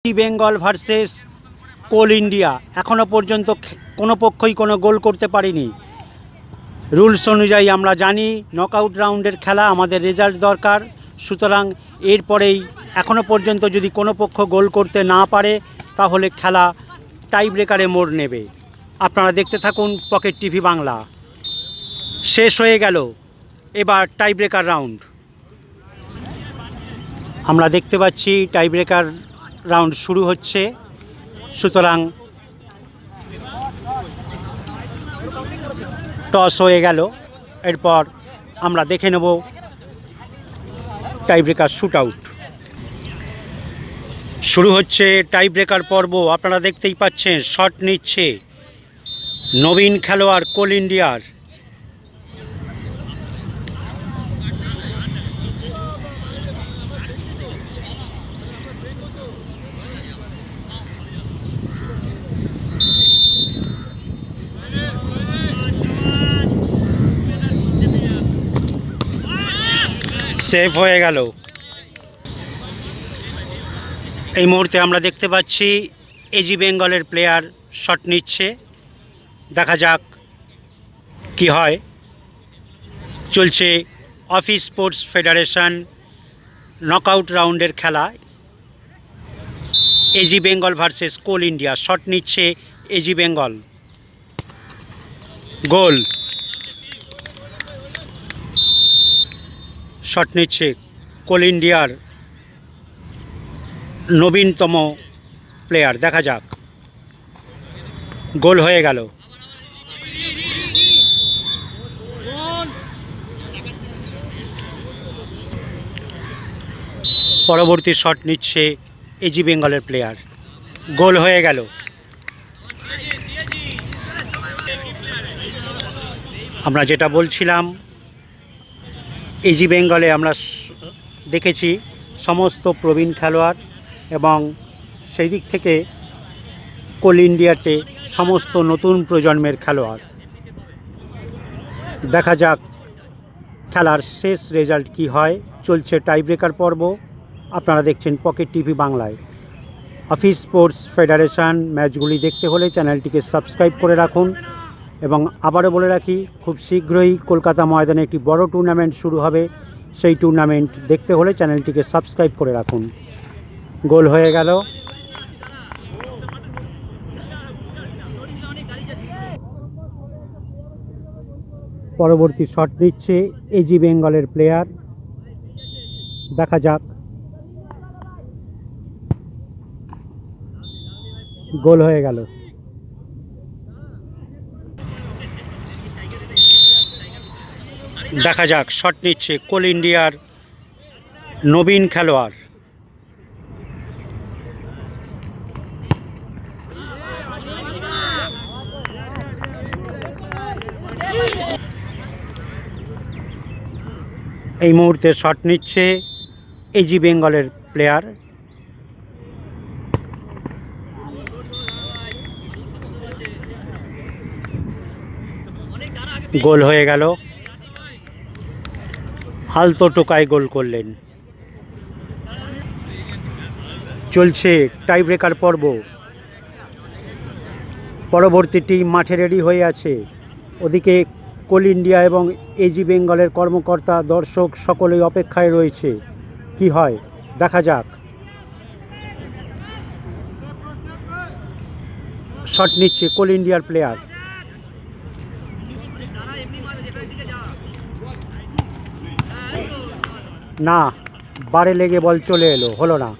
East Bengal versus কোল India এখনও পর্যন্ত কোনো পক্ষই কোনো গোল করতে পারেনি। রুলস অনুযায়ী আমরা জানি নকআউট রাউন্ডের খেলা, আমাদের রেজাল্ট দরকার। সুতরাং এরপরেই এখনও পর্যন্ত যদি কোনো পক্ষ গোল করতে না পারে তাহলে খেলা টাই ব্রেকারে মোড় নেবে। আপনারা দেখতে থাকুন পকেট টিভি বাংলা। শেষ হয়ে গেল এবার টাই ব্রেকার রাউন্ড। আমরা দেখতে পাচ্ছি টাই ব্রেকার রাউন্ড শুরু হচ্ছে। সুতরাং টস হয়ে গেল, এরপর আমরা দেখে নেব টাই ব্রেকার শুট আউট। শুরু হচ্ছে টাই ব্রেকার পর্ব। আপনারা দেখতেই পাচ্ছেন শট নিচ্ছে নবীন খেলোয়াড় কোল ইন্ডিয়ার। সেভ হয়ে গেল। এই মুহূর্তে আমরা দেখতে পাচ্ছি এজি বেঙ্গলের প্লেয়ার শট নিচ্ছে। দেখা যাক কি হয়। চলছে অফিস স্পোর্টস ফেডারেশন নকআউট রাউন্ডের খেলা। এজি বেঙ্গল ভার্সেস কোল ইন্ডিয়া। শট নিচ্ছে এজি বেঙ্গল। গোল। শট নিচ্ছে কোল ইন্ডিয়ার নবীনতম প্লেয়ার। দেখা যাক। গোল হয়ে গেল। পরবর্তী শট নিচ্ছে এজি বেঙ্গলের প্লেয়ার। গোল হয়ে গেল। আমরা যেটা বলছিলাম, এজি বেঙ্গলে আমরা দেখেছি সমস্ত প্রবীণ খেলোয়াড় এবং সেই দিক থেকে কোল ইন্ডিয়াতে সমস্ত নতুন প্রজন্মের খেলোয়াড়। দেখা যাক খেলার শেষ রেজাল্ট কি হয়। চলছে টাই ব্রেকার পর্ব। আপনারা দেখছেন পকেট টিভি বাংলায়। অফিস স্পোর্টস ফেডারেশন ম্যাচগুলি দেখতে হলে চ্যানেলটিকে সাবস্ক্রাইব করে রাখুন। এবং আবারও বলে রাখি, খুব শীঘ্রই কলকাতা ময়দানে একটি বড় টুর্নামেন্ট শুরু হবে। সেই টুর্নামেন্ট দেখতে হলে চ্যানেলটিকে সাবস্ক্রাইব করে রাখুন। গোল হয়ে গেল। পরবর্তী শট নিচ্ছে এজি বেঙ্গলের প্লেয়ার। দেখা যাক। গোল হয়ে গেল। দেখা যাক শট নিচ্ছে কোল ইন্ডিয়ার নবীন খেলোয়াড়। এই মুহূর্তে শট নিচ্ছে এজি বেঙ্গলের প্লেয়ার। গোল হয়ে গেল। আলতো টোকায় গোল করলেন। চলছে টাই ব্রেকার পর্ব। পরবর্তী টিম মাঠে রেডি হয়ে আছে। ওদিকে কোল ইন্ডিয়া এবং এজি বেঙ্গলের কর্মকর্তা, দর্শক সকলেই অপেক্ষায় রয়েছে। কি হয় দেখা যাক। শট নিচ্ছে কোল ইন্ডিয়ার প্লেয়ার। না, বারে লেগে বল চলে এলো, হলো না।